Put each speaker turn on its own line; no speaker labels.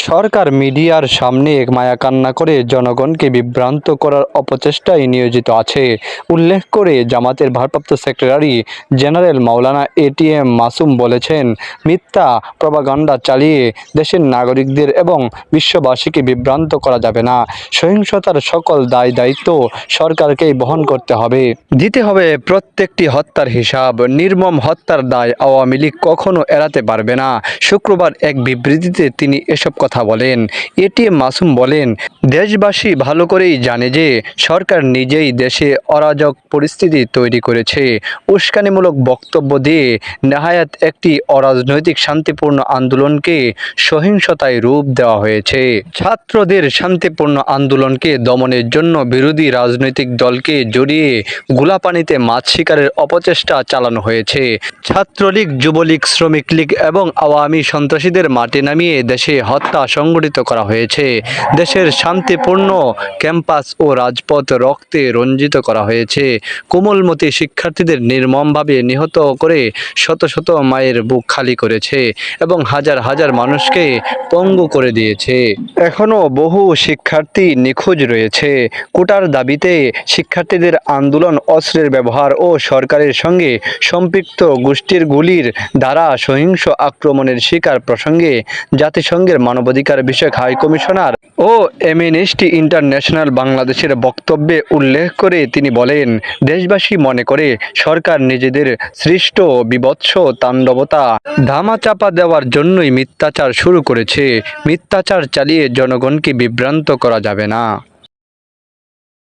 সরকার মিডিয়ার সামনে মায়াকান্না করে জনগণকে বিভ্রান্ত করার অপচেষ্টায় নিয়োজিত আছে উল্লেখ করে জামাতের ভারপ্রাপ্ত সেক্রেটারি জেনারেল মাওলানা এটিএম মাসুম বলেছেন, মিথ্যা প্রপাগান্ডা চালিয়ে দেশের নাগরিকদের এবং বিশ্ববাসীকে বিভ্রান্ত করা যাবে না। সহিংসতার সকল দায় দায়িত্ব সরকারকেই বহন করতে হবে, দিতে হবে প্রত্যেকটি হত্যার হিসাব। নির্মম হত্যার দায় আওয়ামী লীগ কখনো এড়াতে পারবে না। শুক্রবার এক বিবৃতিতে তিনি এসব কথা বলেন। এটিএম মাসুম বলেন, দেশবাসী ভালো করেই জানে যে সরকার নিজেই দেশে অরাজক পরিস্থিতি তৈরি করেছে। উস্কানিমূলক বক্তব্য দিয়ে নেহায়াত একটি অরাজনৈতিক শান্তিপূর্ণ আন্দোলনকে সহিংসতায় রূপ দেওয়া হয়েছে। ছাত্রদের শান্তিপূর্ণ আন্দোলনকে দমনের জন্য বিরোধী রাজনৈতিক দলকে জড়িয়ে গোলাপানিতে মাছ শিকারের অপচেষ্টা চালানো হয়েছে। ছাত্রলীগ, যুবলীগ, শ্রমিক লীগ এবং আওয়ামী সন্ত্রাসীদের মাঠে নামিয়ে দেশে হত্যা সংগঠিত করা হয়েছে। দেশের শান্তিপূর্ণ ক্যাম্পাস ও রাজপথ রক্তে রঞ্জিত করা হয়েছে। কোমলমতি শিক্ষার্থীদের নির্মমভাবে নিহত করে শত শত মায়ের বুক খালি করেছে এবং হাজার হাজার মানুষকে পঙ্গু করে দিয়েছে। এখনও বহু শিক্ষার্থী নিখোঁজ রয়েছে। কোটার দাবিতে শিক্ষার্থীদের আন্দোলন, অস্ত্রের ব্যবহার ও সরকারের সঙ্গে সম্পৃক্ত গোষ্ঠীর গুলির দ্বারা সহিংস আক্রমণের শিকার প্রসঙ্গে জাতিসংঘের মানবাধিকার বিষয়ক হাই কমিশনার ও অ্যামনেস্টি ইন্টারন্যাশনাল বাংলাদেশের বক্তব্যে উল্লেখ করে তিনি বলেন, দেশবাসী মনে করে সরকার নিজেদের সৃষ্ট বিভৎস তাণ্ডবতা ধামাচাপা দেওয়ার জন্যই মিথ্যাচার শুরু করেছে। মিথ্যাচার চালিয়ে জনগণকে বিভ্রান্ত করা যাবে না।